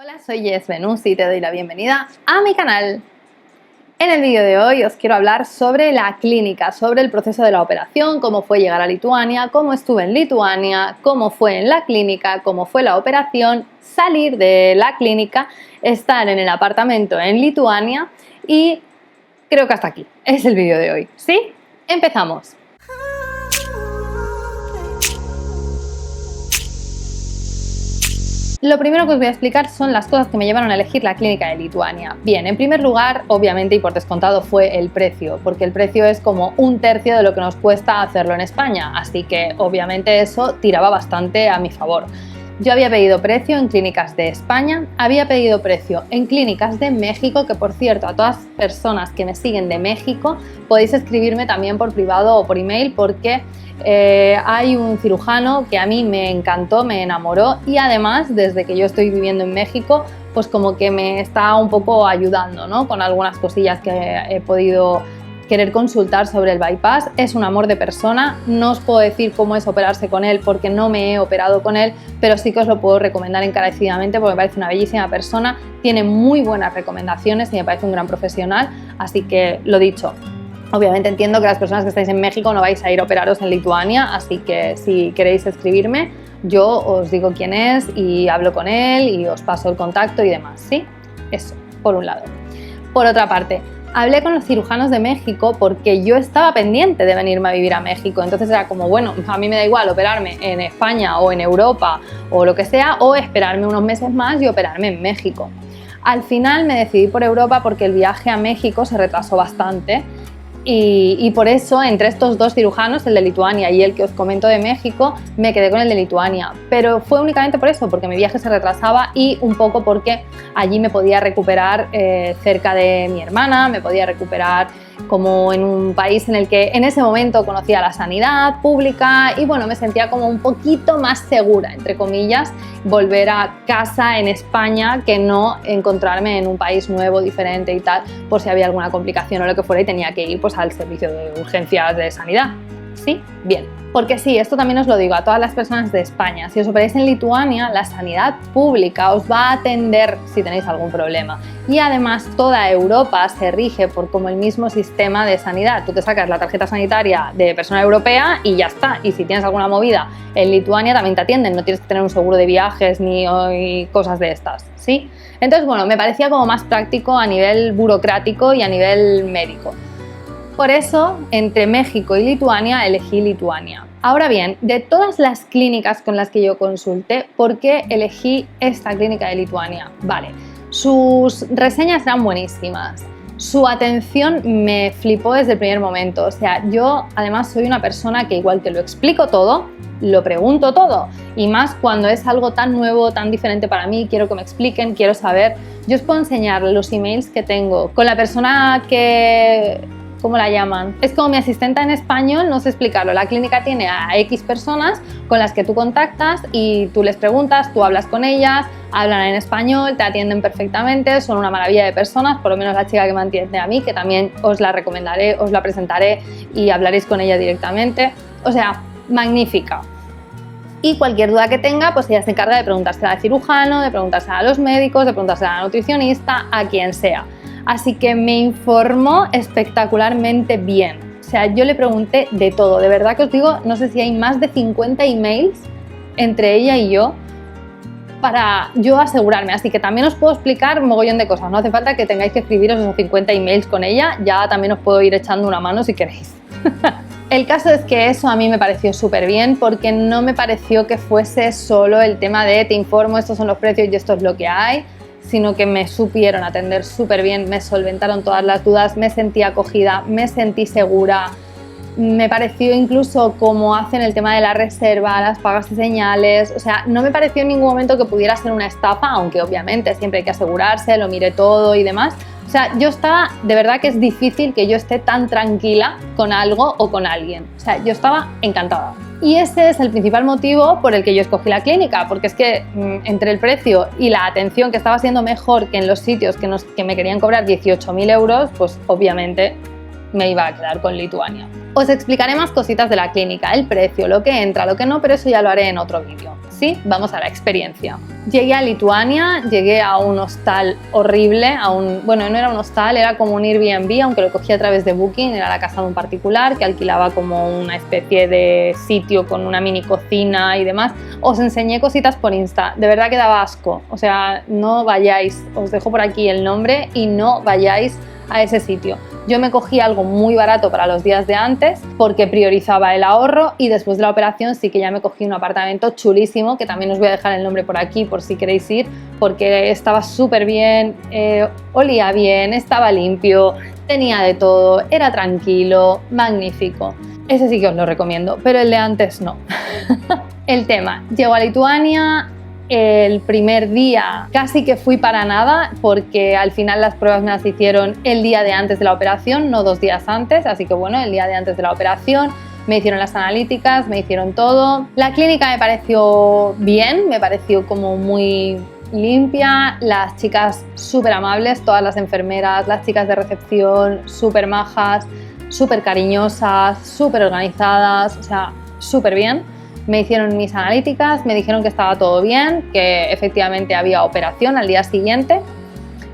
Hola, soy Jess Venus y te doy la bienvenida a mi canal. En el vídeo de hoy os quiero hablar sobre la clínica, sobre el proceso de la operación, cómo fue llegar a Lituania, cómo estuve en Lituania, cómo fue en la clínica, cómo fue la operación, salir de la clínica, estar en el apartamento en Lituania y creo que hasta aquí es el vídeo de hoy. ¿Sí? Empezamos. Lo primero que os voy a explicar son las cosas que me llevaron a elegir la clínica de Lituania. Bien, en primer lugar, obviamente y por descontado, fue el precio, porque el precio es como 1/3 de lo que nos cuesta hacerlo en España, así que obviamente eso tiraba bastante a mi favor. Yo había pedido precio en clínicas de España, había pedido precio en clínicas de México, que por cierto, a todas las personas que me siguen de México, podéis escribirme también por privado o por email, porque hay un cirujano que a mí me encantó, me enamoró y además, desde que yo estoy viviendo en México, pues como que me está un poco ayudando, ¿no? Con algunas cosillas que he podido querer consultar sobre el bypass. Es un amor de persona, no os puedo decir cómo es operarse con él porque no me he operado con él, pero sí que os lo puedo recomendar encarecidamente porque me parece una bellísima persona, tiene muy buenas recomendaciones y me parece un gran profesional, así que lo dicho. Obviamente entiendo que las personas que estáis en México no vais a ir a operaros en Lituania, así que si queréis escribirme, yo os digo quién es y hablo con él y os paso el contacto y demás, ¿sí? Eso, por un lado. Por otra parte, hablé con los cirujanos de México porque yo estaba pendiente de venirme a vivir a México, entonces era como, bueno, a mí me da igual operarme en España o en Europa o lo que sea, o esperarme unos meses más y operarme en México. Al final me decidí por Europa porque el viaje a México se retrasó bastante y por eso entre estos dos cirujanos, el de Lituania y el que os comento de México, me quedé con el de Lituania, pero fue únicamente por eso, porque mi viaje se retrasaba y un poco porque allí me podía recuperar cerca de mi hermana, me podía recuperar como en un país en el que en ese momento conocía la sanidad pública y bueno, me sentía como un poquito más segura, entre comillas, volver a casa en España que no encontrarme en un país nuevo, diferente y tal, por si había alguna complicación o lo que fuera y tenía que ir pues al servicio de urgencias de sanidad. ¿Sí? Bien. Porque sí, esto también os lo digo a todas las personas de España, si os operáis en Lituania, la sanidad pública os va a atender si tenéis algún problema. Y además toda Europa se rige por como el mismo sistema de sanidad. Tú te sacas la tarjeta sanitaria de persona europea y ya está. Y si tienes alguna movida en Lituania también te atienden, no tienes que tener un seguro de viajes ni cosas de estas, ¿sí? Entonces, bueno, me parecía como más práctico a nivel burocrático y a nivel médico. Por eso, entre México y Lituania, elegí Lituania. Ahora bien, de todas las clínicas con las que yo consulté, ¿por qué elegí esta clínica de Lituania? Vale, sus reseñas eran buenísimas, su atención me flipó desde el primer momento, o sea, yo además soy una persona que igual que lo explico todo, lo pregunto todo, y más cuando es algo tan nuevo, tan diferente para mí, quiero que me expliquen, quiero saber. Yo os puedo enseñar los emails que tengo con la persona que... ¿Cómo la llaman? Es como mi asistenta en español, no sé explicarlo. La clínica tiene a X personas con las que tú contactas y tú les preguntas, tú hablas con ellas, hablan en español, te atienden perfectamente, son una maravilla de personas, por lo menos la chica que me atiende a mí, que también os la recomendaré, os la presentaré y hablaréis con ella directamente. O sea, magnífica. Y cualquier duda que tenga, pues ella se encarga de preguntársela al cirujano, de preguntársela a los médicos, de preguntársela a la nutricionista, a quien sea. Así que me informó espectacularmente bien. O sea, yo le pregunté de todo. De verdad que os digo, no sé si hay más de 50 emails entre ella y yo para yo asegurarme. Así que también os puedo explicar un mogollón de cosas. No hace falta que tengáis que escribiros esos 50 emails con ella. Ya también os puedo ir echando una mano si queréis. El caso es que eso a mí me pareció súper bien porque no me pareció que fuese solo el tema de te informo, estos son los precios y esto es lo que hay, sino que me supieron atender súper bien, me solventaron todas las dudas, me sentí acogida, me sentí segura. Me pareció incluso como hacen el tema de la reserva, las pagas y señales, o sea, no me pareció en ningún momento que pudiera ser una estafa, aunque obviamente siempre hay que asegurarse, lo mire todo y demás. O sea, yo estaba, de verdad que es difícil que yo esté tan tranquila con algo o con alguien. O sea, yo estaba encantada. Y ese es el principal motivo por el que yo escogí la clínica, porque es que entre el precio y la atención que estaba siendo mejor que en los sitios que me querían cobrar 18.000 euros, pues obviamente me iba a quedar con Lituania. Os explicaré más cositas de la clínica, el precio, lo que entra, lo que no, pero eso ya lo haré en otro vídeo. sí, vamos a la experiencia. Llegué a Lituania, llegué a un hostal horrible, bueno, no era un hostal, era como un Airbnb, aunque lo cogí a través de Booking, era la casa de un particular que alquilaba como una especie de sitio con una mini cocina y demás. Os enseñé cositas por Insta, de verdad que daba asco, o sea, no vayáis, os dejo por aquí el nombre y no vayáis a ese sitio. Yo me cogí algo muy barato para los días de antes porque priorizaba el ahorro y después de la operación sí que ya me cogí un apartamento chulísimo, que también os voy a dejar el nombre por aquí por si queréis ir, porque estaba súper bien, olía bien, estaba limpio, tenía de todo, era tranquilo, magnífico. Ese sí que os lo recomiendo, pero el de antes no. El tema, llego a Lituania. El primer día casi que fui para nada porque al final las pruebas me las hicieron el día de antes de la operación, no 2 días antes, así que bueno, el día de antes de la operación me hicieron las analíticas, me hicieron todo. La clínica me pareció bien, me pareció como muy limpia, las chicas súper amables, todas las enfermeras, las chicas de recepción súper majas, súper cariñosas, súper organizadas, o sea, súper bien. Me hicieron mis analíticas, me dijeron que estaba todo bien, que efectivamente había operación al día siguiente.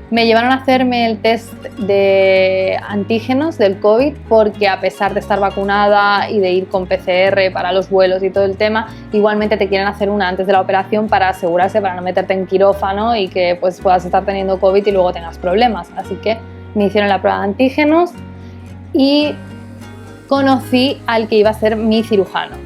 Me llevaron a hacerme el test de antígenos del COVID porque a pesar de estar vacunada y de ir con PCR para los vuelos y todo el tema, igualmente te quieren hacer una antes de la operación para asegurarse, para no meterte en quirófano y que pues, puedas estar teniendo COVID y luego tengas problemas. Así que me hicieron la prueba de antígenos y conocí al que iba a ser mi cirujano.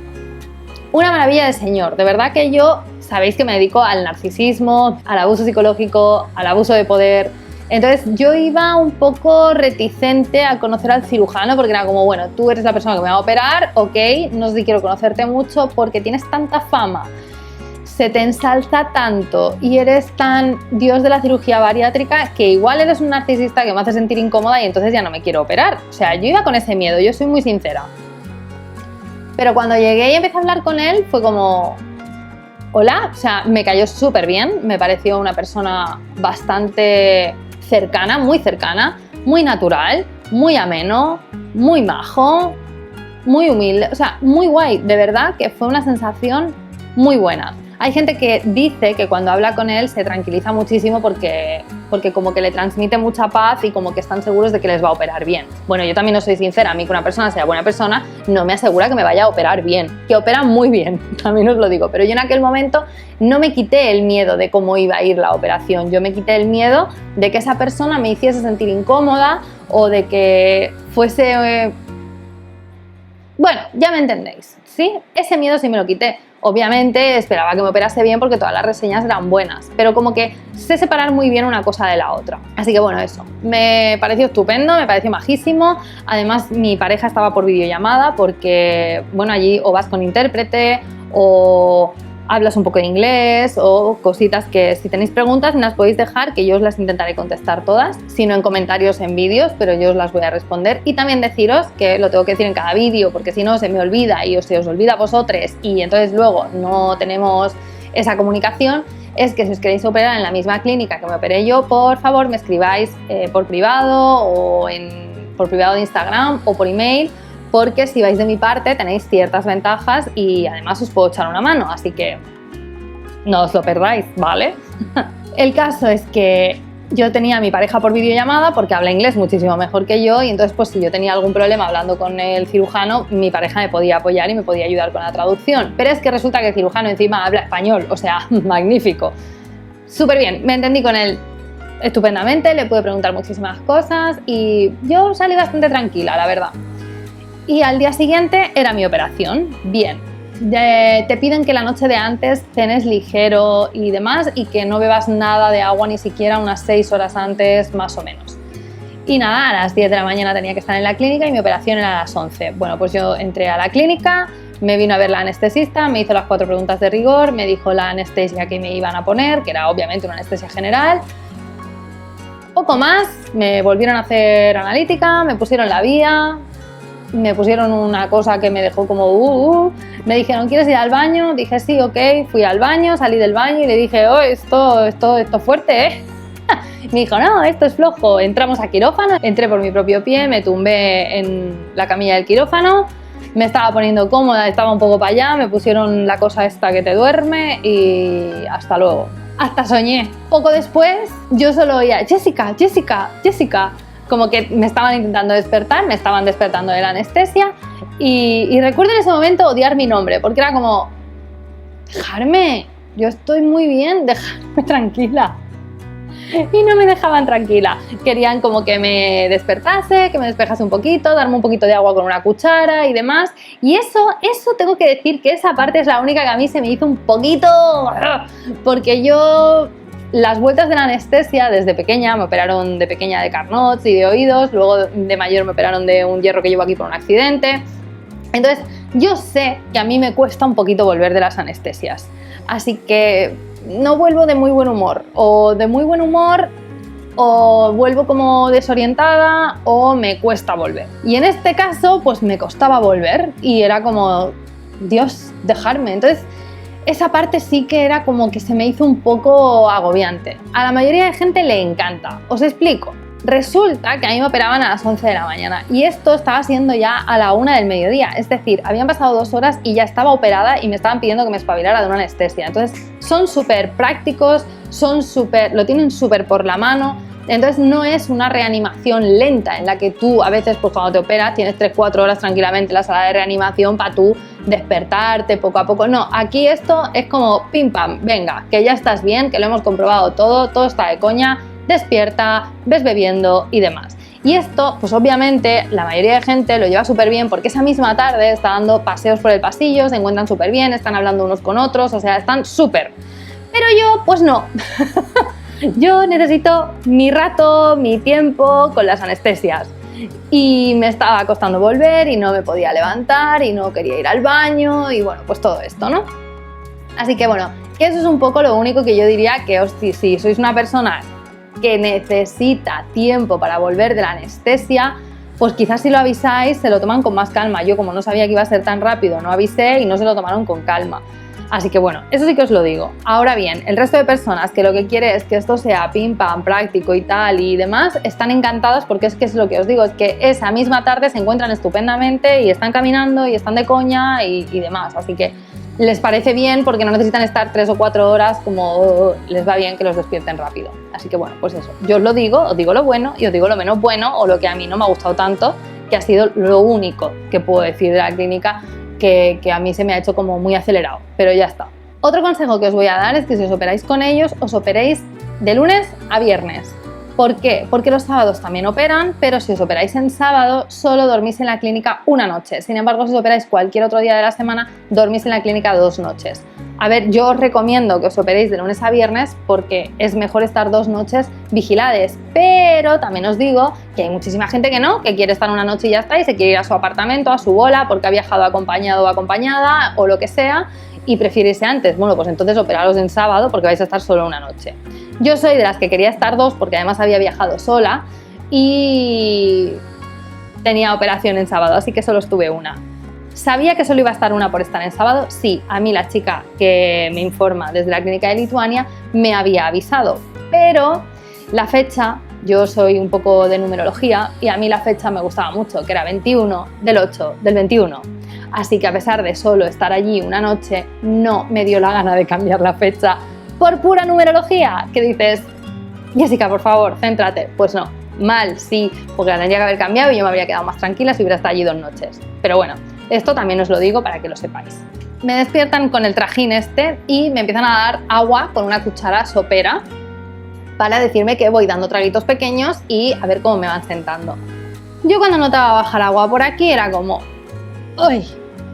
Una maravilla de señor, de verdad que yo, sabéis que me dedico al narcisismo, al abuso psicológico, al abuso de poder. Entonces yo iba un poco reticente a conocer al cirujano porque era como, bueno, tú eres la persona que me va a operar, ok, no sé si quiero conocerte mucho porque tienes tanta fama, se te ensalza tanto y eres tan dios de la cirugía bariátrica que igual eres un narcisista que me hace sentir incómoda y entonces ya no me quiero operar. O sea, yo iba con ese miedo, yo soy muy sincera. Pero cuando llegué y empecé a hablar con él fue como, hola, o sea, me cayó súper bien, me pareció una persona bastante cercana, muy natural, muy ameno, muy majo, muy humilde, o sea, muy guay, de verdad que fue una sensación muy buena. Hay gente que dice que cuando habla con él se tranquiliza muchísimo porque como que le transmite mucha paz y como que están seguros de que les va a operar bien. Bueno, yo también no soy sincera, a mí que una persona sea buena persona no me asegura que me vaya a operar bien, que operan muy bien, también os lo digo, pero yo en aquel momento no me quité el miedo de cómo iba a ir la operación, yo me quité el miedo de que esa persona me hiciese sentir incómoda o de que fuese... Bueno, ya me entendéis, ¿sí? Ese miedo sí me lo quité. Obviamente esperaba que me operase bien porque todas las reseñas eran buenas, pero como que sé separar muy bien una cosa de la otra. Así que bueno, eso. Me pareció estupendo, me pareció majísimo. Además, mi pareja estaba por videollamada porque, bueno, allí o vas con intérprete o hablas un poco de inglés o cositas que si tenéis preguntas me las podéis dejar que yo os las intentaré contestar todas, si no en comentarios en vídeos, pero yo os las voy a responder. Y también deciros, que lo tengo que decir en cada vídeo porque si no se me olvida y se os olvida a vosotros y entonces luego no tenemos esa comunicación, es que si os queréis operar en la misma clínica que me operé yo, por favor me escribáis por privado o por privado de Instagram o por email, porque si vais de mi parte tenéis ciertas ventajas y además os puedo echar una mano, así que no os lo perdáis, ¿vale? El caso es que yo tenía a mi pareja por videollamada porque habla inglés muchísimo mejor que yo y entonces pues si yo tenía algún problema hablando con el cirujano, mi pareja me podía apoyar y me podía ayudar con la traducción, pero es que resulta que el cirujano encima habla español, o sea, magnífico. Súper bien, me entendí con él estupendamente, le pude preguntar muchísimas cosas y yo salí bastante tranquila, la verdad. Y al día siguiente era mi operación. Bien, te piden que la noche de antes cenes ligero y demás y que no bebas nada de agua ni siquiera unas 6 horas antes más o menos. Y nada, a las 10 de la mañana tenía que estar en la clínica y mi operación era a las 11. Bueno, pues yo entré a la clínica, me vino a ver la anestesista, me hizo las 4 preguntas de rigor, me dijo la anestesia que me iban a poner, que era obviamente una anestesia general. Poco más, me volvieron a hacer analítica, me pusieron la vía, me pusieron una cosa que me dejó como me dijeron, ¿quieres ir al baño? Dije sí, ok, fui al baño, salí del baño y le dije, oh, esto es fuerte, ¿eh? Me dijo, no, esto es flojo. Entramos a quirófano, entré por mi propio pie, me tumbé en la camilla del quirófano me estaba poniendo cómoda, estaba un poco para allá, me pusieron la cosa esta que te duerme y hasta luego. Hasta soñé. Poco después yo solo oía Jessica, Jessica, Jessica. Como que me estaban intentando despertar, me estaban despertando de la anestesia y recuerdo en ese momento odiar mi nombre porque era como, dejarme, yo estoy muy bien, dejarme tranquila. Y no me dejaban tranquila, querían como que me despertase, que me despejase un poquito, darme un poquito de agua con una cuchara y demás. Y eso tengo que decir que esa parte es la única que a mí se me hizo un poquito, porque yo las vueltas de la anestesia desde pequeña, me operaron de pequeña de carnots y de oídos, luego de mayor me operaron de un hierro que llevo aquí por un accidente. Entonces yo sé que a mí me cuesta un poquito volver de las anestesias, así que no vuelvo de muy buen humor, o de muy buen humor, o vuelvo como desorientada, o me cuesta volver. Y en este caso, pues me costaba volver y era como, Dios, dejarme. Entonces, esa parte sí que era como que se me hizo un poco agobiante. A la mayoría de gente le encanta. Os explico. Resulta que a mí me operaban a las 11 de la mañana y esto estaba siendo ya a la 1 del mediodía, es decir, habían pasado 2 horas y ya estaba operada y me estaban pidiendo que me espabilara de una anestesia. Entonces son súper prácticos, lo tienen súper por la mano, entonces no es una reanimación lenta en la que tú a veces pues cuando te operas tienes 3-4 horas tranquilamente en la sala de reanimación para tú despertarte poco a poco. No, aquí esto es como pim pam, venga, que ya estás bien, que lo hemos comprobado todo está de coña, despierta, ves bebiendo y demás. Y esto, pues obviamente, la mayoría de gente lo lleva súper bien porque esa misma tarde está dando paseos por el pasillo, se encuentran súper bien, están hablando unos con otros, o sea, están súper. Pero yo, pues no. Yo necesito mi rato, mi tiempo con las anestesias. Y me estaba costando volver y no me podía levantar y no quería ir al baño y bueno, pues todo esto, ¿no? Así que bueno, que eso es un poco lo único que yo diría que si sois una persona que necesita tiempo para volver de la anestesia, pues quizás si lo avisáis se lo toman con más calma. Yo como no sabía que iba a ser tan rápido, no avisé y no se lo tomaron con calma. Así que bueno, eso sí que os lo digo. Ahora bien, el resto de personas que lo que quiere es que esto sea pim pam, práctico y tal y demás, están encantadas porque es que es lo que os digo, es que esa misma tarde se encuentran estupendamente y están caminando y están de coña y demás. Así que les parece bien porque no necesitan estar 3 o 4 horas como les va bien que los despierten rápido. Así que bueno, pues eso. Yo os digo lo bueno y os digo lo menos bueno o lo que a mí no me ha gustado tanto, que ha sido lo único que puedo decir de la clínica que a mí se me ha hecho como muy acelerado, pero ya está. Otro consejo que os voy a dar es que si os operáis con ellos, os operéis de lunes a viernes. ¿Por qué? Porque los sábados también operan, pero si os operáis en sábado, solo dormís en la clínica una noche. Sin embargo, si os operáis cualquier otro día de la semana, dormís en la clínica 2 noches. A ver, yo os recomiendo que os operéis de lunes a viernes porque es mejor estar 2 noches vigilades, pero también os digo que hay muchísima gente que no, que quiere estar una noche y ya está, y se quiere ir a su apartamento, a su bola, porque ha viajado acompañado o acompañada o lo que sea, y prefiere irse antes. Bueno, pues entonces operaros en sábado porque vais a estar solo una noche. Yo soy de las que quería estar 2 porque además había viajado sola y tenía operación en sábado, así que solo estuve una. ¿Sabía que solo iba a estar una por estar en sábado? Sí, a mí la chica que me informa desde la clínica de Lituania me había avisado, pero la fecha, yo soy un poco de numerología y a mí la fecha me gustaba mucho, que era 21 del 8 del 21. Así que a pesar de solo estar allí una noche, no me dio la gana de cambiar la fecha por pura numerología, que dices, Jessica, por favor, céntrate. Pues no, mal, sí, porque la tendría que haber cambiado y yo me habría quedado más tranquila si hubiera estado allí 2 noches. Pero bueno, esto también os lo digo para que lo sepáis. Me despiertan con el trajín este y me empiezan a dar agua con una cuchara sopera para decirme que voy dando traguitos pequeños y a ver cómo me van sentando. Yo cuando notaba bajar agua por aquí era como, ¡ay!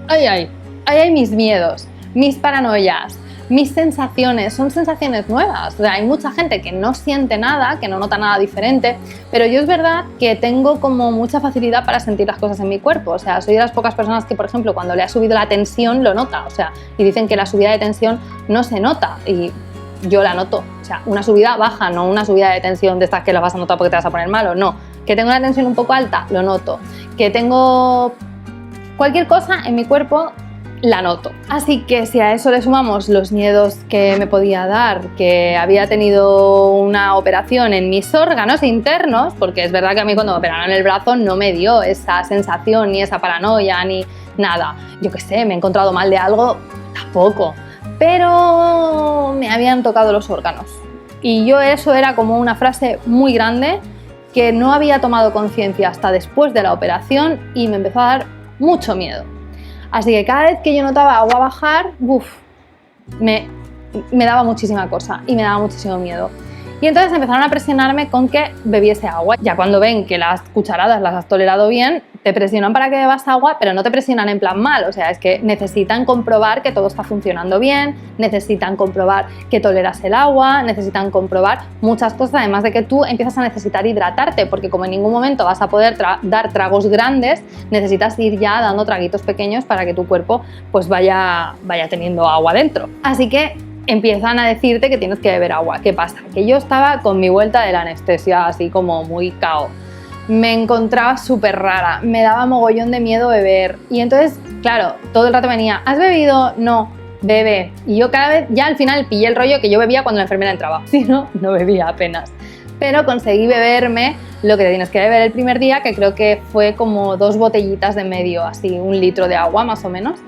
¡Ay, ay! Mis miedos, mis paranoias, mis sensaciones, son sensaciones nuevas. O sea, hay mucha gente que no siente nada, que no nota nada diferente, pero yo es verdad que tengo como mucha facilidad para sentir las cosas en mi cuerpo. O sea, soy de las pocas personas que, por ejemplo, cuando le ha subido la tensión lo nota. O sea, y dicen que la subida de tensión no se nota y yo la noto. O sea, una subida baja, no una subida de tensión de estas que la vas a notar porque te vas a poner malo, no. Que tengo una tensión un poco alta, lo noto. Que tengo cualquier cosa en mi cuerpo, la noto. Así que si a eso le sumamos los miedos que me podía dar, que había tenido una operación en mis órganos internos, porque es verdad que a mí cuando me operaron el brazo no me dio esa sensación, ni esa paranoia, ni nada. Yo qué sé, me he encontrado mal de algo, tampoco. Pero me habían tocado los órganos. Y yo eso era como una frase muy grande que no había tomado conciencia hasta después de la operación y me empezó a dar mucho miedo. Así que cada vez que yo notaba agua bajar, me daba muchísima cosa y me daba muchísimo miedo. Y entonces empezaron a presionarme con que bebiese agua. Ya cuando ven que las cucharadas las has tolerado bien, te presionan para que bebas agua, pero no te presionan en plan mal. O sea, es que necesitan comprobar que todo está funcionando bien, necesitan comprobar que toleras el agua, necesitan comprobar muchas cosas, además de que tú empiezas a necesitar hidratarte, porque como en ningún momento vas a poder dar tragos grandes, necesitas ir ya dando traguitos pequeños para que tu cuerpo pues vaya teniendo agua dentro. Así que empiezan a decirte que tienes que beber agua. ¿Qué pasa? Que yo estaba con mi vuelta de la anestesia así como muy cao. Me encontraba súper rara, me daba mogollón de miedo beber. Y entonces, claro, todo el rato venía, ¿has bebido? No, bebe. Y yo cada vez, ya al final pillé el rollo que yo bebía cuando la enfermera entraba. Si no, no bebía apenas. Pero conseguí beberme lo que te tienes que beber el primer día, que creo que fue como 2 botellitas de medio, así 1 litro de agua más o menos.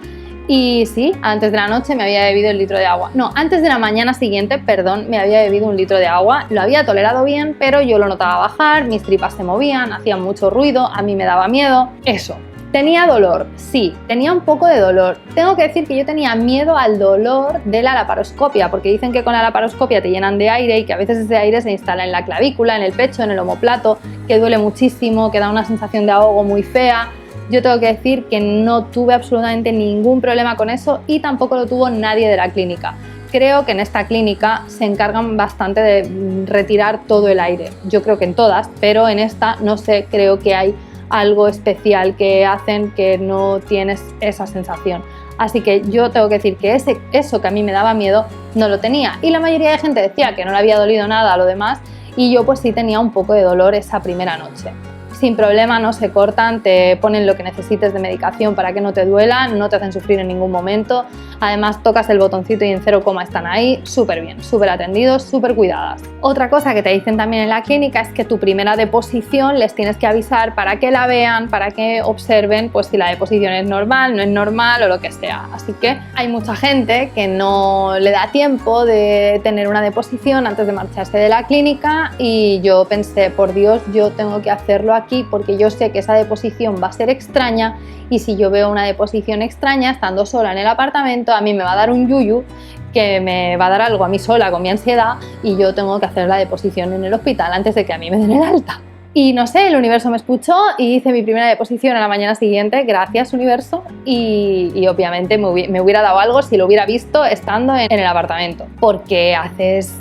Y sí, antes de la noche me había bebido el litro de agua. No, antes de la mañana siguiente, perdón, me había bebido 1 litro de agua. Lo había tolerado bien, pero yo lo notaba bajar, mis tripas se movían, hacían mucho ruido, a mí me daba miedo. Eso. ¿Tenía dolor? Sí, tenía un poco de dolor. Tengo que decir que yo tenía miedo al dolor de la laparoscopia, porque dicen que con la laparoscopia te llenan de aire y que a veces ese aire se instala en la clavícula, en el pecho, en el omóplato, que duele muchísimo, que da una sensación de ahogo muy fea. Yo tengo que decir que no tuve absolutamente ningún problema con eso y tampoco lo tuvo nadie de la clínica. Creo que en esta clínica se encargan bastante de retirar todo el aire. Yo creo que en todas, pero en esta no sé, creo que hay algo especial que hacen que no tienes esa sensación. Así que yo tengo que decir que eso que a mí me daba miedo no lo tenía. Y la mayoría de gente decía que no le había dolido nada a lo demás y yo pues sí tenía un poco de dolor esa primera noche. Sin problema, no se cortan, te ponen lo que necesites de medicación para que no te duela, no te hacen sufrir en ningún momento. Además, tocas el botoncito y en 0, están ahí, súper bien, súper atendidos, súper cuidadas. Otra cosa que te dicen también en la clínica es que tu primera deposición les tienes que avisar para que la vean, para que observen pues si la deposición es normal, no es normal o lo que sea. Así que hay mucha gente que no le da tiempo de tener una deposición antes de marcharse de la clínica y yo pensé, por Dios, yo tengo que hacerlo aquí porque yo sé que esa deposición va a ser extraña y si yo veo una deposición extraña estando sola en el apartamento, a mí me va a dar un yuyu que me va a dar algo a mí sola con mi ansiedad y yo tengo que hacer la deposición en el hospital antes de que a mí me den el alta. Y no sé, el universo me escuchó y hice mi primera deposición a la mañana siguiente, gracias universo, y obviamente me hubiera dado algo si lo hubiera visto estando en el apartamento, porque haces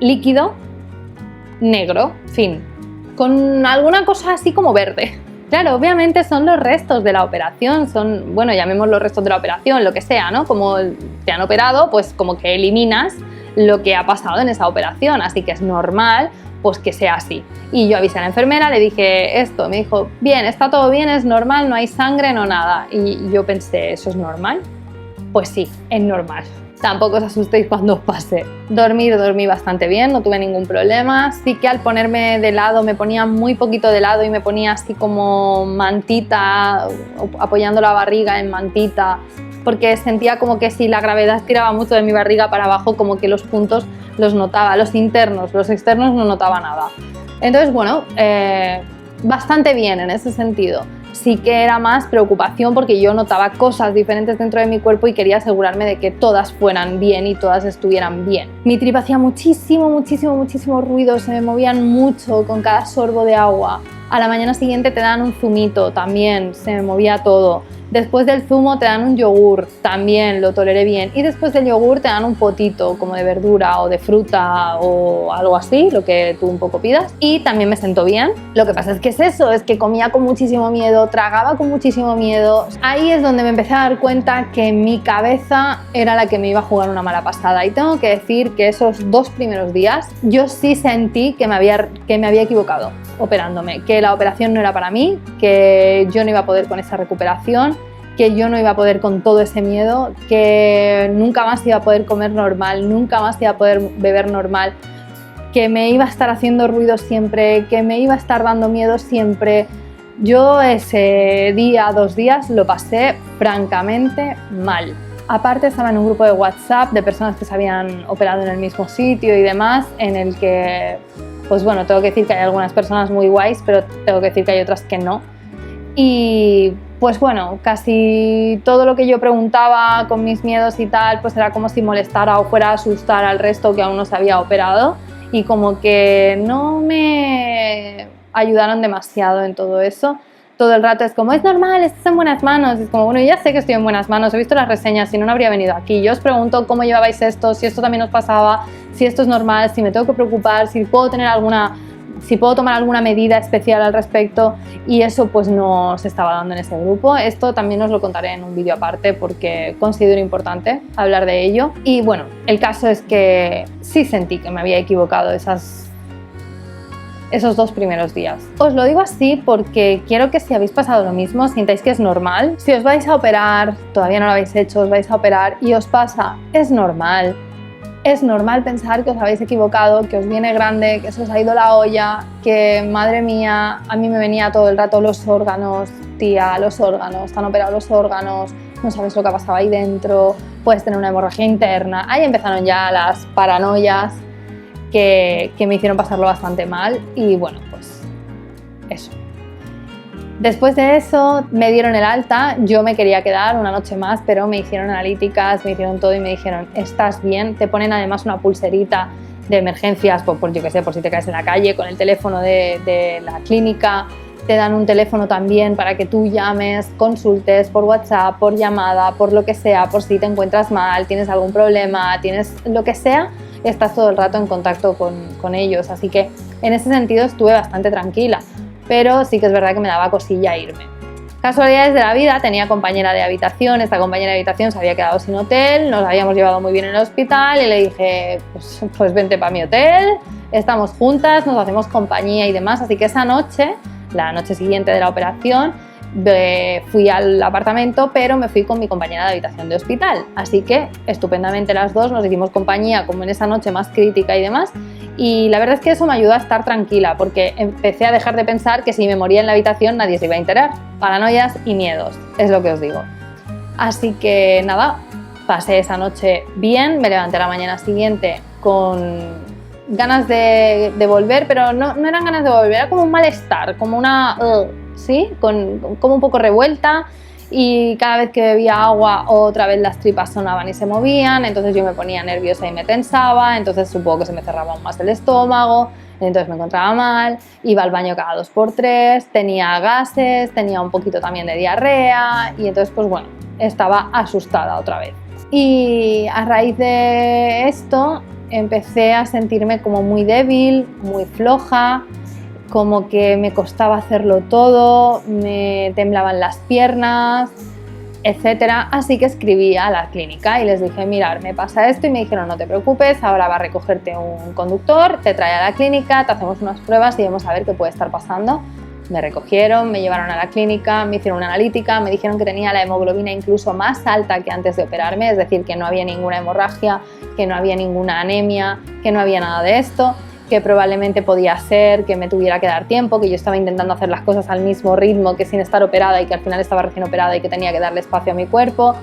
líquido negro, fin, con alguna cosa así como verde. Claro, obviamente son los restos de la operación, son, bueno, llamemos los restos de la operación, lo que sea, ¿no? Como te han operado, pues como que eliminas lo que ha pasado en esa operación, así que es normal pues que sea así. Y yo avisé a la enfermera, le dije esto, me dijo, bien, está todo bien, es normal, no hay sangre, no nada. Y yo pensé, ¿eso es normal? Pues sí, es normal. Tampoco os asustéis cuando os pase. Dormí bastante bien, no tuve ningún problema. Sí que al ponerme de lado, me ponía muy poquito de lado y me ponía así como mantita, apoyando la barriga en mantita, porque sentía como que si la gravedad tiraba mucho de mi barriga para abajo, como que los puntos los notaba, los internos, los externos no notaba nada. Entonces, bueno, bastante bien en ese sentido. Sí que era más preocupación porque yo notaba cosas diferentes dentro de mi cuerpo y quería asegurarme de que todas fueran bien y todas estuvieran bien. Mi tripa hacía muchísimo ruido, se me movían mucho con cada sorbo de agua. A la mañana siguiente te dan un zumito, también se me movía todo. Después del zumo te dan un yogur, también lo toleré bien. Y después del yogur te dan un potito como de verdura o de fruta o algo así, lo que tú un poco pidas. Y también me sentó bien. Lo que pasa es que es eso, es que comía con muchísimo miedo, tragaba con muchísimo miedo. Ahí es donde me empecé a dar cuenta que mi cabeza era la que me iba a jugar una mala pasada. Y tengo que decir que esos 2 primeros días yo sí sentí que me había equivocado operándome, que la operación no era para mí, que yo no iba a poder con esa recuperación, que yo no iba a poder con todo ese miedo, que nunca más iba a poder comer normal, nunca más iba a poder beber normal, que me iba a estar haciendo ruido siempre, que me iba a estar dando miedo siempre. Yo ese día, 2 días, lo pasé francamente mal. Aparte estaba en un grupo de WhatsApp de personas que se habían operado en el mismo sitio y demás, en el que, pues bueno, tengo que decir que hay algunas personas muy guays, pero tengo que decir que hay otras que no. Y pues bueno, casi todo lo que yo preguntaba con mis miedos y tal, pues era como si molestara o fuera a asustar al resto que aún no se había operado, y como que no me ayudaron demasiado en todo eso. Todo el rato es como, es normal, estás en buenas manos. Es como, bueno, ya sé que estoy en buenas manos, he visto las reseñas, si no, no habría venido aquí. Yo os pregunto cómo llevabais esto, si esto también os pasaba, si esto es normal, si me tengo que preocupar, si puedo tomar alguna medida especial al respecto, y eso pues no se estaba dando en ese grupo. Esto también os lo contaré en un vídeo aparte porque considero importante hablar de ello. Y bueno, el caso es que sí sentí que me había equivocado esos 2 primeros días. Os lo digo así porque quiero que si habéis pasado lo mismo, sintáis que es normal. Si os vais a operar, todavía no lo habéis hecho, os vais a operar y os pasa, es normal. Es normal pensar que os habéis equivocado, que os viene grande, que se os ha ido la olla, que madre mía, a mí me venía todo el rato los órganos, tía, los órganos, están operados los órganos, no sabes lo que ha pasado ahí dentro, puedes tener una hemorragia interna. Ahí empezaron ya las paranoias que me hicieron pasarlo bastante mal y bueno, pues eso. Después de eso me dieron el alta, yo me quería quedar una noche más, pero me hicieron analíticas, me hicieron todo y me dijeron, estás bien, te ponen además una pulserita de emergencias, por yo que sé, por si te caes en la calle, con el teléfono de la clínica, te dan un teléfono también para que tú llames, consultes por WhatsApp, por llamada, por lo que sea, por si te encuentras mal, tienes algún problema, tienes lo que sea, estás todo el rato en contacto con ellos, así que en ese sentido estuve bastante tranquila, pero sí que es verdad que me daba cosilla irme. Casualidades de la vida, tenía compañera de habitación, esta compañera de habitación se había quedado sin hotel, nos habíamos llevado muy bien en el hospital y le dije, pues vente para mi hotel, estamos juntas, nos hacemos compañía y demás, así que esa noche, la noche siguiente de la operación, fui al apartamento, pero me fui con mi compañera de habitación de hospital, así que estupendamente las dos nos hicimos compañía como en esa noche más crítica y demás, y la verdad es que eso me ayudó a estar tranquila porque empecé a dejar de pensar que si me moría en la habitación nadie se iba a enterar. Paranoias y miedos, es lo que os digo. Así que nada, pasé esa noche bien, me levanté a la mañana siguiente con ganas de volver, pero no eran ganas de volver, era como un malestar, como una... ¿sí? Como un poco revuelta, y cada vez que bebía agua otra vez las tripas sonaban y se movían, entonces yo me ponía nerviosa y me tensaba, entonces supongo que se me cerraba aún más el estómago, entonces me encontraba mal, iba al baño cada 2×3, tenía gases, tenía un poquito también de diarrea y entonces pues bueno, estaba asustada otra vez. Y a raíz de esto empecé a sentirme como muy débil, muy floja, como que me costaba hacerlo todo, me temblaban las piernas, etcétera. Así que escribí a la clínica y les dije, mirad, me pasa esto, y me dijeron, no te preocupes, ahora va a recogerte un conductor, te trae a la clínica, te hacemos unas pruebas y vamos a ver qué puede estar pasando. Me recogieron, me llevaron a la clínica, me hicieron una analítica, me dijeron que tenía la hemoglobina incluso más alta que antes de operarme, es decir, que no había ninguna hemorragia, que no había ninguna anemia, que no había nada de esto, que probablemente podía ser que me tuviera que dar tiempo, que yo estaba intentando hacer las cosas al mismo ritmo que sin estar operada y que al final estaba recién operada y que tenía que darle espacio a mi cuerpo,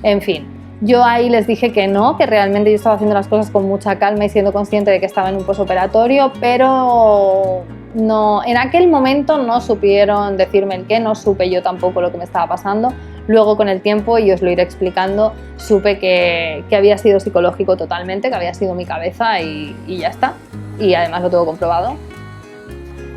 en fin. Yo ahí les dije que no, que realmente yo estaba haciendo las cosas con mucha calma y siendo consciente de que estaba en un posoperatorio, pero no, en aquel momento no supieron decirme el qué, no supe yo tampoco lo que me estaba pasando. Luego con el tiempo, y os lo iré explicando, supe que había sido psicológico totalmente, que había sido mi cabeza y ya está. Y además lo tengo comprobado.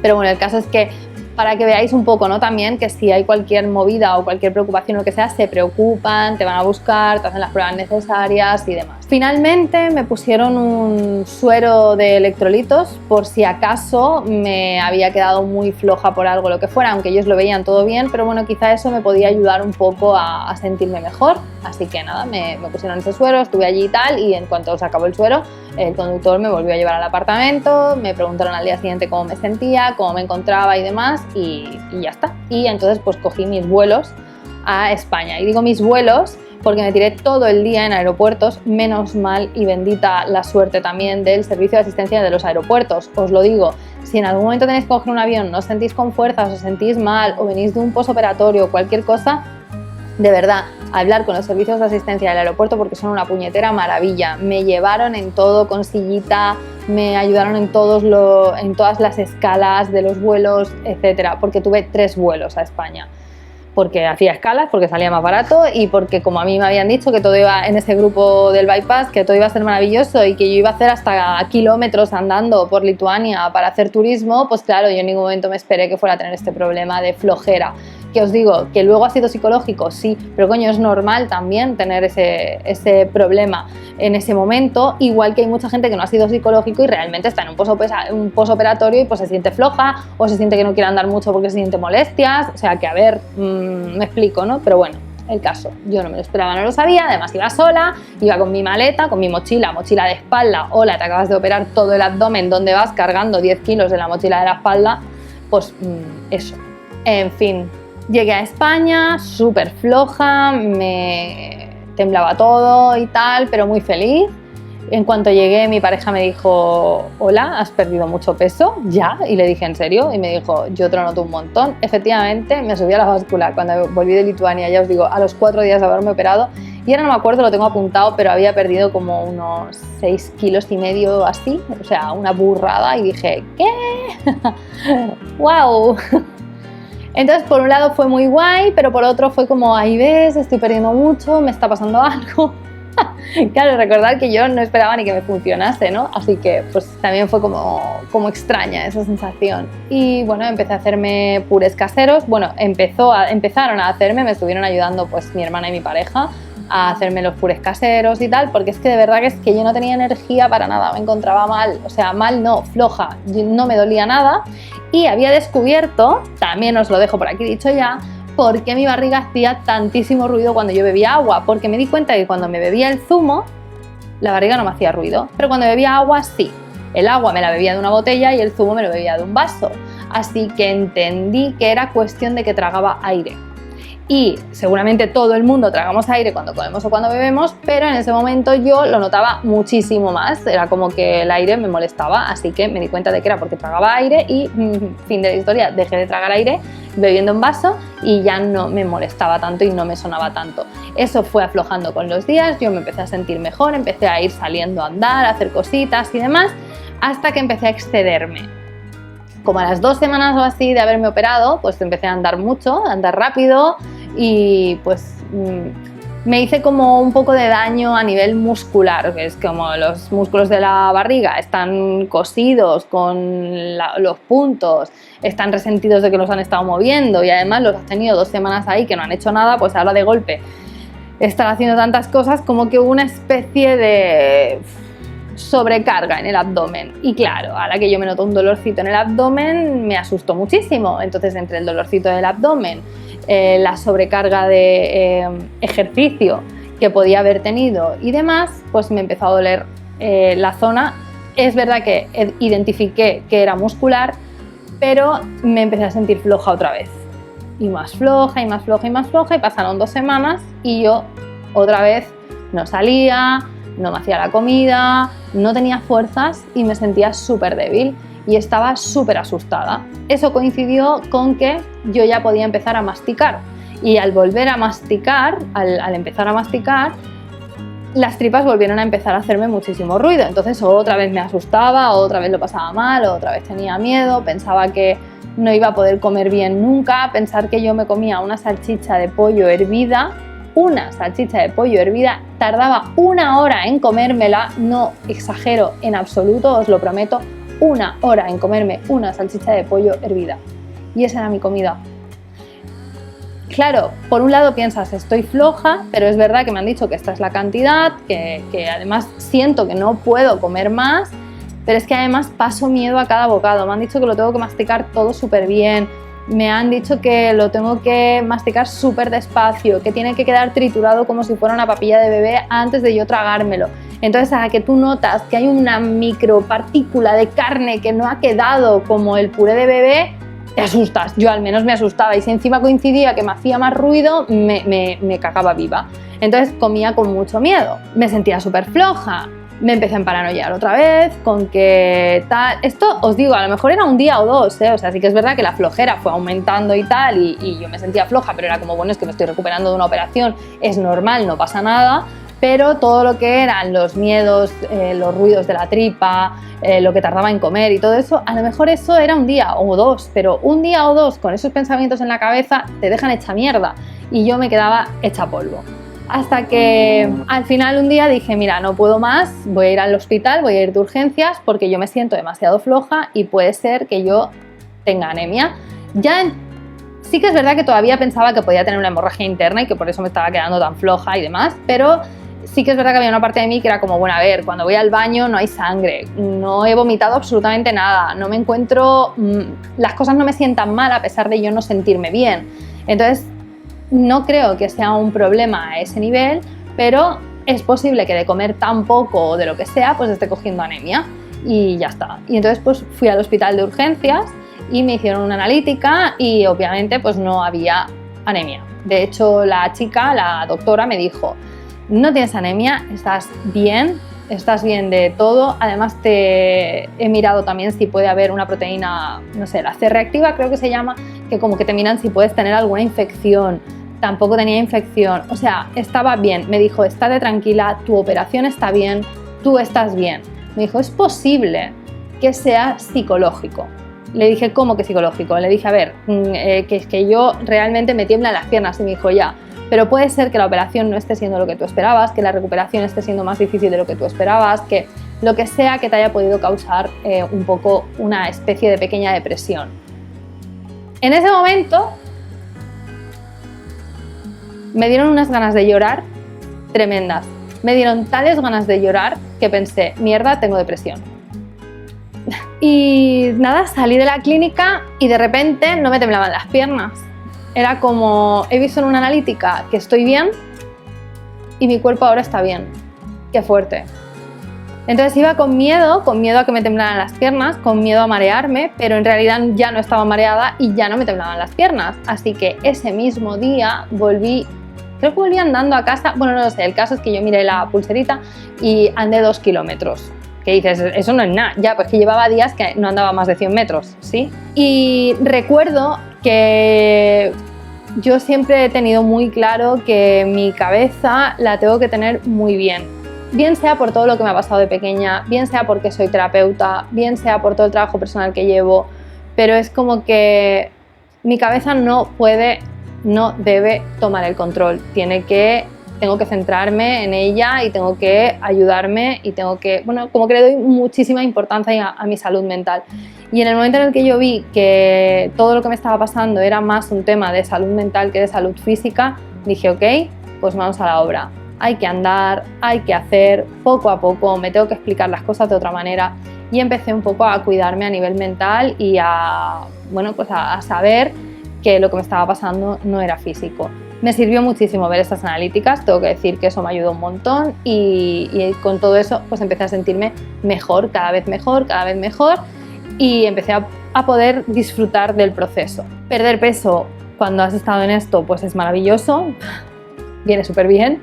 Pero bueno, el caso es que para que veáis un poco, ¿no? También que si hay cualquier movida o cualquier preocupación o lo que sea, se preocupan, te van a buscar, te hacen las pruebas necesarias y demás. Finalmente me pusieron un suero de electrolitos por si acaso me había quedado muy floja por algo, lo que fuera, aunque ellos lo veían todo bien, pero bueno, quizá eso me podía ayudar un poco a sentirme mejor. Así que nada, me pusieron ese suero, estuve allí y tal, y en cuanto se acabó el suero, el conductor me volvió a llevar al apartamento, me preguntaron al día siguiente cómo me sentía, cómo me encontraba y demás, y ya está. Y entonces pues cogí mis vuelos a España. Y digo mis vuelos porque me tiré todo el día en aeropuertos, menos mal y bendita la suerte también del servicio de asistencia de los aeropuertos. Os lo digo, si en algún momento tenéis que coger un avión, no os sentís con fuerzas, os sentís mal o venís de un posoperatorio o cualquier cosa, de verdad, hablar con los servicios de asistencia del aeropuerto porque son una puñetera maravilla. Me llevaron en todo con sillita, me ayudaron en todas las escalas de los vuelos, etcétera, porque tuve 3 vuelos a España. Porque hacía escalas, porque salía más barato y porque como a mí me habían dicho que todo iba en ese grupo del bypass, que todo iba a ser maravilloso y que yo iba a hacer hasta kilómetros andando por Lituania para hacer turismo, pues claro, yo en ningún momento me esperé que fuera a tener este problema de flojera. Que os digo, que luego ha sido psicológico, sí, pero coño, es normal también tener ese problema en ese momento, igual que hay mucha gente que no ha sido psicológico y realmente está en un posoperatorio y pues se siente floja o se siente que no quiere andar mucho porque se siente molestias, o sea que a ver, me explico, ¿no? Pero bueno, el caso, yo no me lo esperaba, no lo sabía, además iba sola, iba con mi maleta, con mi mochila de espalda, hola, te acabas de operar todo el abdomen, ¿dónde vas cargando 10 kilos en la mochila de la espalda? Pues eso, en fin. Llegué a España súper floja, me temblaba todo y tal, pero muy feliz. En cuanto llegué, mi pareja me dijo, hola, ¿has perdido mucho peso? ¿Ya? Y le dije, ¿en serio? Y me dijo, yo te lo noto un montón. Efectivamente, me subí a la báscula cuando volví de Lituania, ya os digo, a los 4 días de haberme operado. Y ahora no me acuerdo, lo tengo apuntado, pero había perdido como unos 6,5 kilos así, o sea, una burrada. Y dije, ¿qué? ¡Wow! Entonces, por un lado fue muy guay, pero por otro fue como, ahí ves, estoy perdiendo mucho, me está pasando algo. Claro, recordad que yo no esperaba ni que me funcionase, ¿no? Así que pues también fue como extraña esa sensación. Y bueno, empecé a hacerme purés caseros. Bueno, empezaron a hacerme, me estuvieron ayudando pues mi hermana y mi pareja a hacerme los purés caseros y tal, porque es que de verdad que es que yo no tenía energía para nada, me encontraba mal, o sea, mal no, floja, no me dolía nada y había descubierto, también os lo dejo por aquí dicho ya, por qué mi barriga hacía tantísimo ruido cuando yo bebía agua, porque me di cuenta que cuando me bebía el zumo, la barriga no me hacía ruido, pero cuando bebía agua sí, el agua me la bebía de una botella y el zumo me lo bebía de un vaso, así que entendí que era cuestión de que tragaba aire. Y seguramente todo el mundo tragamos aire cuando comemos o cuando bebemos, pero en ese momento yo lo notaba muchísimo más, era como que el aire me molestaba, así que me di cuenta de que era porque tragaba aire y fin de la historia, dejé de tragar aire bebiendo en vaso y ya no me molestaba tanto y no me sonaba tanto. Eso fue aflojando con los días, yo me empecé a sentir mejor, empecé a ir saliendo a andar, a hacer cositas y demás, hasta que empecé a excederme. Como a las 2 semanas o así de haberme operado, pues empecé a andar mucho, a andar rápido y pues me hice como un poco de daño a nivel muscular, que es como los músculos de la barriga están cosidos con los puntos, están resentidos de que los han estado moviendo y además los has tenido 2 semanas ahí que no han hecho nada, pues ahora de golpe están haciendo tantas cosas como que hubo una especie de sobrecarga en el abdomen y claro, a la que yo me noto un dolorcito en el abdomen me asustó muchísimo, entonces entre el dolorcito del abdomen, la sobrecarga de ejercicio que podía haber tenido y demás, pues me empezó a doler la zona. Es verdad que identifiqué que era muscular, pero me empecé a sentir floja otra vez y más floja y más floja y más floja y pasaron 2 semanas y yo otra vez no salía, no me hacía la comida, no tenía fuerzas y me sentía súper débil y estaba súper asustada. Eso coincidió con que yo ya podía empezar a masticar y al volver a masticar, al empezar a masticar, las tripas volvieron a empezar a hacerme muchísimo ruido. Entonces otra vez me asustaba, otra vez lo pasaba mal, otra vez tenía miedo, pensaba que no iba a poder comer bien nunca, pensar que yo me comía una salchicha de pollo hervida, tardaba 1 hora en comérmela, no exagero en absoluto, os lo prometo, 1 hora en comerme una salchicha de pollo hervida. Y esa era mi comida. Claro, por un lado piensas, estoy floja, pero es verdad que me han dicho que esta es la cantidad, que además siento que no puedo comer más, pero es que además paso miedo a cada bocado. Me han dicho que lo tengo que masticar todo súper bien, me han dicho que lo tengo que masticar súper despacio, que tiene que quedar triturado como si fuera una papilla de bebé antes de yo tragármelo. Entonces, a la que tú notas que hay una micropartícula de carne que no ha quedado como el puré de bebé, te asustas. Yo al menos me asustaba y si encima coincidía que me hacía más ruido, me cagaba viva. Entonces comía con mucho miedo. Me sentía súper floja. me empecé a paranoiar otra vez con que tal. Esto os digo, a lo mejor era un día o dos, ¿eh? O sea, sí que es verdad que la flojera fue aumentando y tal, y yo me sentía floja, pero era como, bueno, es que me estoy recuperando de una operación, es normal, no pasa nada. Pero todo lo que eran los miedos, los ruidos de la tripa, lo que tardaba en comer y todo eso, a lo mejor eso era un día o dos, pero un día o dos con esos pensamientos en la cabeza te dejan hecha mierda, y yo me quedaba hecha polvo. Hasta que al final un día dije, mira, no puedo más, voy a ir al hospital, voy a ir de urgencias porque yo me siento demasiado floja y puede ser que yo tenga anemia. Sí que es verdad que todavía pensaba que podía tener una hemorragia interna y que por eso me estaba quedando tan floja y demás, pero sí que es verdad que había una parte de mí que era como, bueno, a ver, cuando voy al baño no hay sangre, no he vomitado absolutamente nada, no me encuentro, las cosas no me sientan mal a pesar de yo no sentirme bien. Entonces, no creo que sea un problema a ese nivel, pero es posible que de comer tan poco o de lo que sea, pues esté cogiendo anemia y ya está. Y entonces pues fui al hospital de urgencias y me hicieron una analítica y obviamente pues no había anemia. De hecho, la chica, la doctora, me dijo, no tienes anemia, estás bien de todo. Además te he mirado también si puede haber una proteína, no sé, la C reactiva creo que se llama, que como que te miran si puedes tener alguna infección. Tampoco tenía infección, o sea, estaba bien. Me dijo, estate tranquila, tu operación está bien, tú estás bien. Me dijo, es posible que sea psicológico. Le dije, ¿cómo que psicológico? Le dije, a ver, que es que yo realmente me tiemblan las piernas. Y me dijo, ya, pero puede ser que la operación no esté siendo lo que tú esperabas, que la recuperación esté siendo más difícil de lo que tú esperabas, que lo que sea que te haya podido causar un poco una especie de pequeña depresión. En ese momento me dieron unas ganas de llorar tremendas. Me dieron tales ganas de llorar que pensé, mierda, tengo depresión. Y nada, salí de la clínica y de repente no me temblaban las piernas. Era como, he visto en una analítica que estoy bien y mi cuerpo ahora está bien. Qué fuerte. Entonces iba con miedo a que me temblaran las piernas, con miedo a marearme, pero en realidad ya no estaba mareada y ya no me temblaban las piernas. Así que ese mismo día creo que volví andando a casa, bueno, no lo sé, el caso es que yo miré la pulserita y andé 2 kilómetros. Que dices, eso no es nada, ya, pues que llevaba días que no andaba más de 100 metros, ¿sí? Y recuerdo que yo siempre he tenido muy claro que mi cabeza la tengo que tener muy bien. Bien sea por todo lo que me ha pasado de pequeña, bien sea porque soy terapeuta, bien sea por todo el trabajo personal que llevo, pero es como que mi cabeza no debe tomar el control. Tengo que centrarme en ella y tengo que ayudarme y como que le doy muchísima importancia a mi salud mental. Y en el momento en el que yo vi que todo lo que me estaba pasando era más un tema de salud mental que de salud física, dije, ok, pues vamos a la obra. Hay que andar, hay que hacer poco a poco, me tengo que explicar las cosas de otra manera, y empecé un poco a cuidarme a nivel mental y a saber que lo que me estaba pasando no era físico. Me sirvió muchísimo ver estas analíticas, tengo que decir que eso me ayudó un montón y con todo eso pues empecé a sentirme mejor, cada vez mejor y empecé a poder disfrutar del proceso. Perder peso cuando has estado en esto pues es maravilloso, viene súper bien.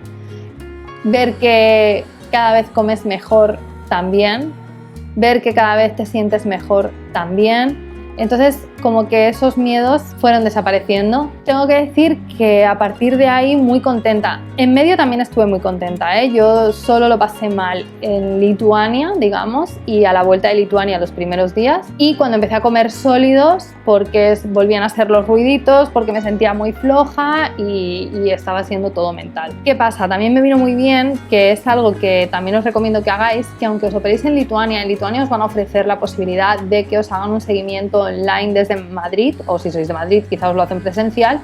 Ver que cada vez comes mejor también, ver que cada vez te sientes mejor también. Entonces, como que esos miedos fueron desapareciendo. Tengo que decir que a partir de ahí muy contenta. En medio también estuve muy contenta, ¿eh? Yo solo lo pasé mal en Lituania, digamos, y a la vuelta de Lituania los primeros días. Y cuando empecé a comer sólidos, porque volvían a ser los ruiditos, porque me sentía muy floja y estaba siendo todo mental. ¿Qué pasa? También me vino muy bien, que es algo que también os recomiendo que hagáis, que aunque os operéis en Lituania os van a ofrecer la posibilidad de que os hagan un seguimiento online desde Madrid, o si sois de Madrid quizá os lo hacen presencial,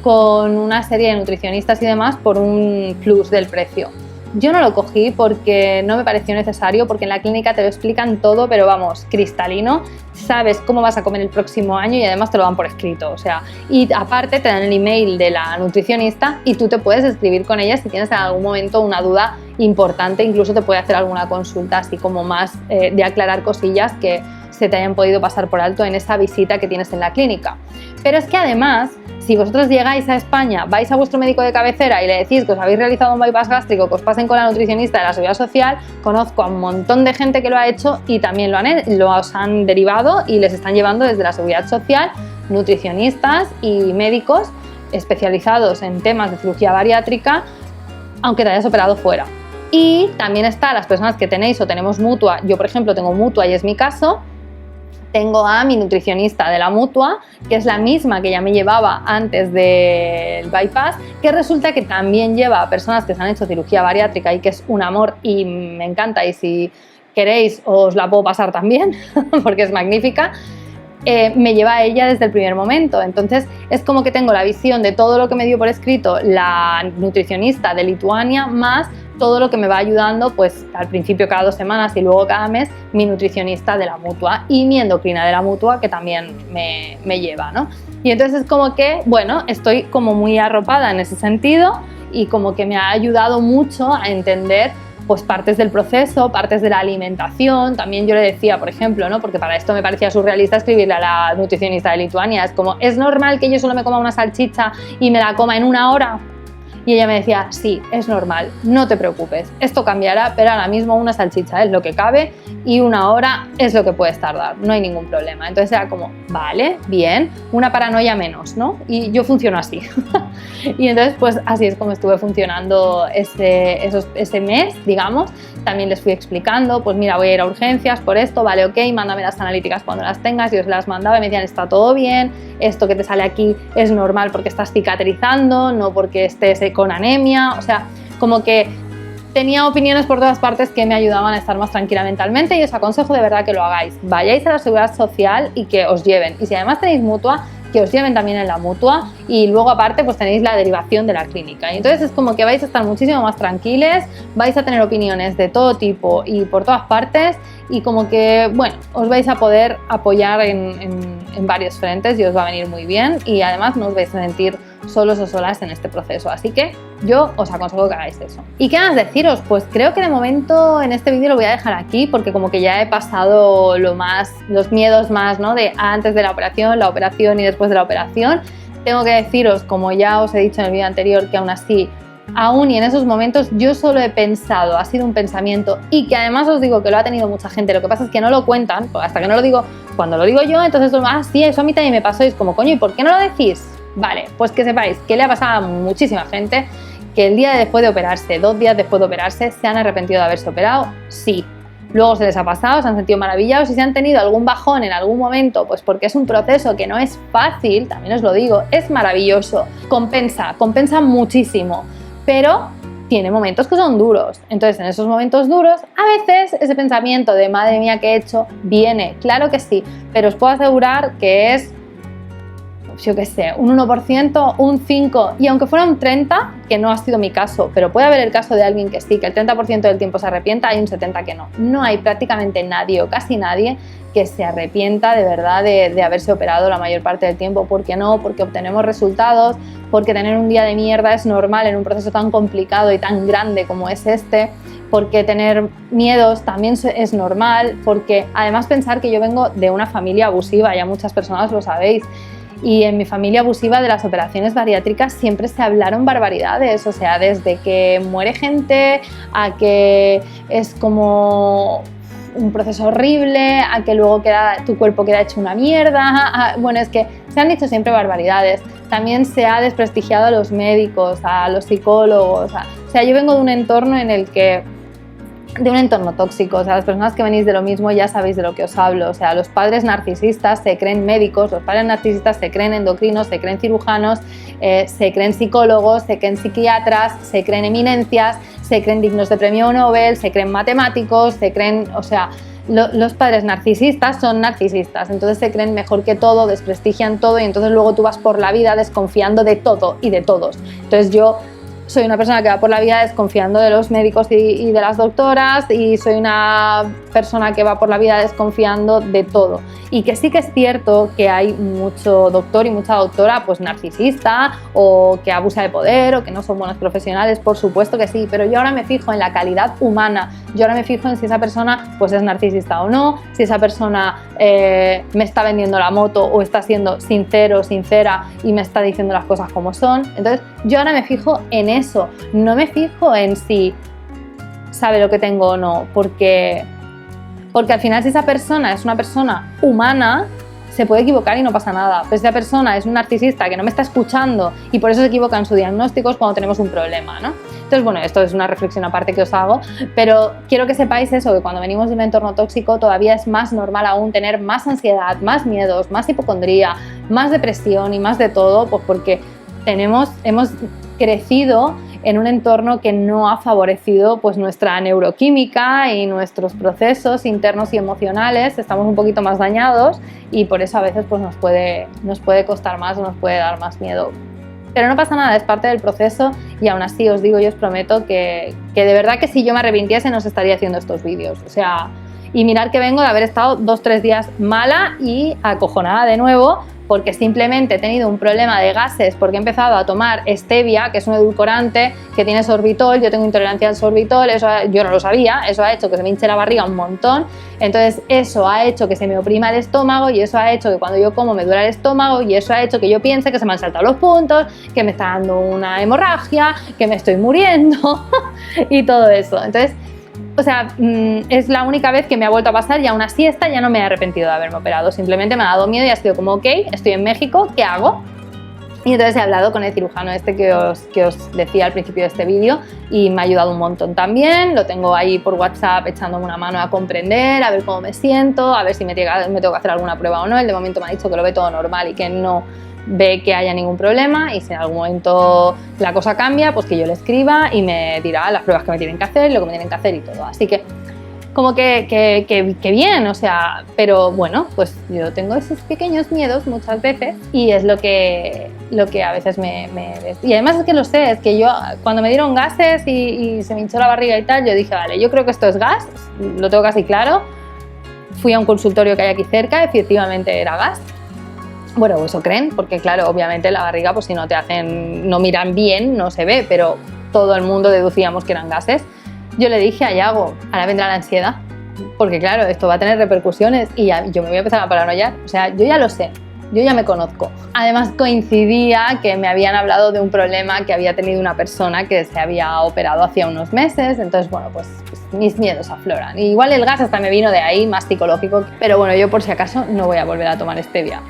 con una serie de nutricionistas y demás por un plus del precio. Yo no lo cogí porque no me pareció necesario, porque en la clínica te lo explican todo, pero vamos, cristalino, sabes cómo vas a comer el próximo año y además te lo dan por escrito, o sea, y aparte te dan el email de la nutricionista y tú te puedes escribir con ella si tienes en algún momento una duda importante, incluso te puede hacer alguna consulta así como más de aclarar cosillas que se te hayan podido pasar por alto en esa visita que tienes en la clínica. Pero es que además, si vosotros llegáis a España, vais a vuestro médico de cabecera y le decís que os habéis realizado un bypass gástrico, que os pasen con la nutricionista de la Seguridad Social, conozco a un montón de gente que lo ha hecho y también los han derivado y les están llevando desde la Seguridad Social nutricionistas y médicos especializados en temas de cirugía bariátrica, aunque te hayas operado fuera. Y también está las personas que tenéis o tenemos mutua. Yo, por ejemplo, tengo mutua y es mi caso. Tengo a mi nutricionista de la mutua, que es la misma que ya me llevaba antes del bypass, que resulta que también lleva a personas que se han hecho cirugía bariátrica y que es un amor y me encanta, y si queréis os la puedo pasar también porque es magnífica. Me lleva a ella desde el primer momento. Entonces es como que tengo la visión de todo lo que me dio por escrito la nutricionista de Lituania, más todo lo que me va ayudando, pues al principio cada 2 semanas y luego cada mes, mi nutricionista de la mutua y mi endocrina de la mutua, que también me lleva, ¿no? Y entonces es como que, bueno, estoy como muy arropada en ese sentido y como que me ha ayudado mucho a entender pues partes del proceso, partes de la alimentación. También yo le decía, por ejemplo, ¿no? Porque para esto me parecía surrealista escribirle a la nutricionista de Lituania, es como, ¿es normal que yo solo me coma una salchicha y me la coma en 1 hora? Y ella me decía, sí, es normal, no te preocupes, esto cambiará, pero ahora mismo una salchicha es lo que cabe y 1 hora es lo que puedes tardar, no hay ningún problema. Entonces era como, vale, bien, una paranoia menos, ¿no? Y yo funciono así. Y entonces pues así es como estuve funcionando ese mes, digamos. También les fui explicando, pues mira, voy a ir a urgencias por esto, vale, ok, mándame las analíticas cuando las tengas. Yo os las mandaba y me decían, está todo bien, esto que te sale aquí es normal porque estás cicatrizando, no porque estés con anemia. O sea, como que tenía opiniones por todas partes que me ayudaban a estar más tranquila mentalmente, y os aconsejo de verdad que lo hagáis. Vayáis a la Seguridad Social y que os lleven. Y si además tenéis mutua, que os lleven también en la mutua, y luego aparte pues tenéis la derivación de la clínica. Y entonces es como que vais a estar muchísimo más tranquiles, vais a tener opiniones de todo tipo y por todas partes, y como que, bueno, os vais a poder apoyar en varios frentes y os va a venir muy bien, y además no os vais a sentir solos o solas en este proceso. Así que yo os aconsejo que hagáis eso. ¿Y qué más deciros? Pues creo que de momento en este vídeo lo voy a dejar aquí, porque como que ya he pasado los miedos más, ¿no? De antes de la operación y después de la operación. Tengo que deciros, como ya os he dicho en el vídeo anterior, que aún así, aún y en esos momentos, yo solo he pensado, ha sido un pensamiento, y que además os digo que lo ha tenido mucha gente. Lo que pasa es que no lo cuentan, hasta que no lo digo. Cuando lo digo yo, entonces, sí, eso a mí también me pasó, y es como, coño, ¿y por qué no lo decís? Vale, pues que sepáis que le ha pasado a muchísima gente que el día después de operarse, 2 días después de operarse, se han arrepentido de haberse operado, sí. Luego se les ha pasado, se han sentido maravillados, y si han tenido algún bajón en algún momento, pues porque es un proceso que no es fácil, también os lo digo, es maravilloso, compensa muchísimo, pero tiene momentos que son duros. Entonces, en esos momentos duros, a veces ese pensamiento de madre mía, ¿qué he hecho?, viene, claro que sí, pero os puedo asegurar que es, yo qué sé, un 1%, un 5%, y aunque fuera un 30%, que no ha sido mi caso, pero puede haber el caso de alguien que sí, que el 30% del tiempo se arrepienta, hay un 70% que no. No hay prácticamente nadie o casi nadie que se arrepienta de verdad de haberse operado la mayor parte del tiempo. ¿Por qué no? Porque obtenemos resultados, porque tener un día de mierda es normal en un proceso tan complicado y tan grande como es este, porque tener miedos también es normal, porque además pensar que yo vengo de una familia abusiva, ya muchas personas lo sabéis. Y en mi familia abusiva de las operaciones bariátricas siempre se hablaron barbaridades, o sea, desde que muere gente a que es como un proceso horrible, a que luego tu cuerpo queda hecho una mierda. Bueno, es que se han dicho siempre barbaridades. También se ha desprestigiado a los médicos, a los psicólogos. O sea, yo vengo de un entorno de un entorno tóxico. O sea, las personas que venís de lo mismo ya sabéis de lo que os hablo. O sea, los padres narcisistas se creen médicos, los padres narcisistas se creen endocrinos, se creen cirujanos, se creen psicólogos, se creen psiquiatras, se creen eminencias, se creen dignos de premio Nobel, se creen matemáticos, se creen, o sea, los padres narcisistas son narcisistas, entonces se creen mejor que todo, desprestigian todo, y entonces luego tú vas por la vida desconfiando de todo y de todos. Entonces yo soy una persona que va por la vida desconfiando de los médicos y de las doctoras, y soy una persona que va por la vida desconfiando de todo. Y que sí que es cierto que hay mucho doctor y mucha doctora pues narcisista, o que abusa de poder, o que no son buenos profesionales, por supuesto que sí, pero yo ahora me fijo en la calidad humana, yo ahora me fijo en si esa persona pues es narcisista o no, si esa persona me está vendiendo la moto o está siendo sincero, sincera y me está diciendo las cosas como son. Entonces yo ahora me fijo en eso, no me fijo en si sabe lo que tengo o no, porque al final si esa persona es una persona humana, se puede equivocar y no pasa nada. Pero si esa persona es un narcisista que no me está escuchando y por eso se equivoca en su diagnóstico, es cuando tenemos un problema, ¿no? Entonces, bueno, esto es una reflexión aparte que os hago, pero quiero que sepáis eso, que cuando venimos de un entorno tóxico todavía es más normal aún tener más ansiedad, más miedos, más hipocondría, más depresión y más de todo, pues porque hemos crecido en un entorno que no ha favorecido pues nuestra neuroquímica y nuestros procesos internos y emocionales. Estamos un poquito más dañados y por eso a veces pues nos puede costar más o nos puede dar más miedo. Pero no pasa nada, es parte del proceso, y aún así os digo y os prometo que de verdad que si yo me arrepintiese no os estaría haciendo estos vídeos. O sea, y mirad que vengo de haber estado 2-3 días mala y acojonada de nuevo, porque simplemente he tenido un problema de gases porque he empezado a tomar stevia, que es un edulcorante que tiene sorbitol. Yo tengo intolerancia al sorbitol, eso yo no lo sabía, eso ha hecho que se me hinche la barriga un montón. Entonces eso ha hecho que se me oprima el estómago, y eso ha hecho que cuando yo como me duela el estómago, y eso ha hecho que yo piense que se me han saltado los puntos, que me está dando una hemorragia, que me estoy muriendo y todo eso. Entonces, o sea, es la única vez que me ha vuelto a pasar, y aún así ya no me he arrepentido de haberme operado. Simplemente me ha dado miedo y ha sido como, ok, estoy en México, ¿qué hago? Y entonces he hablado con el cirujano que os decía al principio de este vídeo, y me ha ayudado un montón también. Lo tengo ahí por WhatsApp echándome una mano a comprender, a ver cómo me siento, a ver si me tengo que hacer alguna prueba o no. Él de momento me ha dicho que lo ve todo normal y que no ve que haya ningún problema, y si en algún momento la cosa cambia, pues que yo le escriba y me dirá las pruebas que me tienen que hacer, lo que me tienen que hacer y todo. Así que como que bien, o sea, pero bueno, pues yo tengo esos pequeños miedos muchas veces, y es lo que a veces me y además es que lo sé, es que yo cuando me dieron gases y se me hinchó la barriga y tal, yo dije, vale, yo creo que esto es gas, lo tengo casi claro. Fui a un consultorio que hay aquí cerca, efectivamente era gas. Bueno, eso creen, porque claro, obviamente la barriga, pues si no no miran bien, no se ve, pero todo el mundo deducíamos que eran gases. Yo le dije a Yago, ahora vendrá la ansiedad, porque claro, esto va a tener repercusiones y yo me voy a empezar a paranoiar. O sea, yo ya lo sé, yo ya me conozco. Además coincidía que me habían hablado de un problema que había tenido una persona que se había operado hacía unos meses, entonces bueno, pues mis miedos afloran. Y igual el gas hasta me vino de ahí, más psicológico, pero bueno, yo por si acaso no voy a volver a tomar stevia.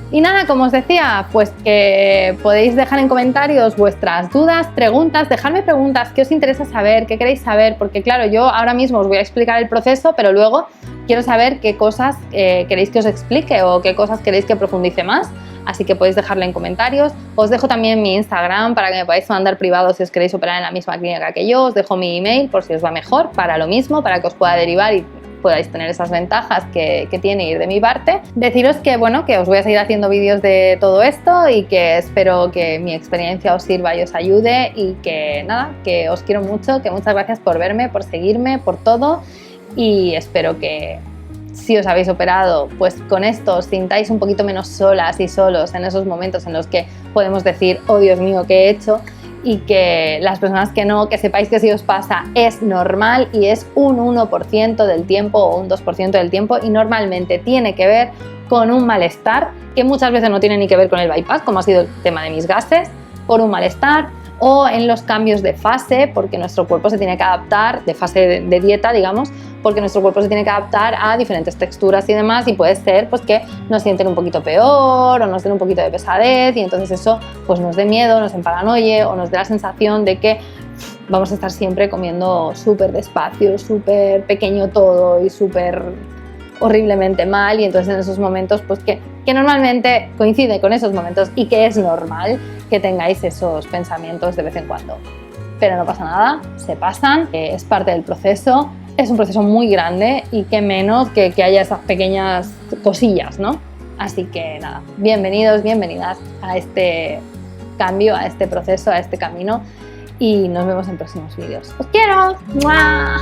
Y nada, como os decía, pues que podéis dejar en comentarios vuestras dudas, preguntas, dejadme preguntas, qué os interesa saber, qué queréis saber, porque claro, yo ahora mismo os voy a explicar el proceso, pero luego quiero saber qué cosas queréis que os explique o qué cosas queréis que profundice más, así que podéis dejarlo en comentarios. Os dejo también mi Instagram para que me podáis mandar privado si os queréis operar en la misma clínica que yo, os dejo mi email por si os va mejor, para lo mismo, para que os pueda derivar y podáis tener esas ventajas que tiene ir de mi parte. Deciros que bueno, que os voy a seguir haciendo vídeos de todo esto, y que espero que mi experiencia os sirva y os ayude, y que nada, que os quiero mucho, que muchas gracias por verme, por seguirme, por todo, y espero que si os habéis operado, pues con esto os sintáis un poquito menos solas y solos en esos momentos en los que podemos decir, oh Dios mío, ¿qué he hecho? Y que las personas que no, que sepáis que si os pasa es normal, y es un 1% del tiempo o un 2% del tiempo, y normalmente tiene que ver con un malestar que muchas veces no tiene ni que ver con el bypass, como ha sido el tema de mis gases, por un malestar, o en los cambios de fase, porque nuestro cuerpo se tiene que adaptar, de fase de dieta, digamos, porque nuestro cuerpo se tiene que adaptar a diferentes texturas y demás, y puede ser pues que nos sienten un poquito peor o nos den un poquito de pesadez, y entonces eso pues nos dé miedo, nos emparanoie o nos dé la sensación de que vamos a estar siempre comiendo súper despacio, súper pequeño todo y súper horriblemente mal, y entonces en esos momentos pues que normalmente coincide con esos momentos y que es normal que tengáis esos pensamientos de vez en cuando. Pero no pasa nada, se pasan, es parte del proceso, es un proceso muy grande, y qué menos que haya esas pequeñas cosillas, ¿no? Así que nada, bienvenidos, bienvenidas a este cambio, a este proceso, a este camino y nos vemos en próximos vídeos. ¡Os quiero! ¡Mua!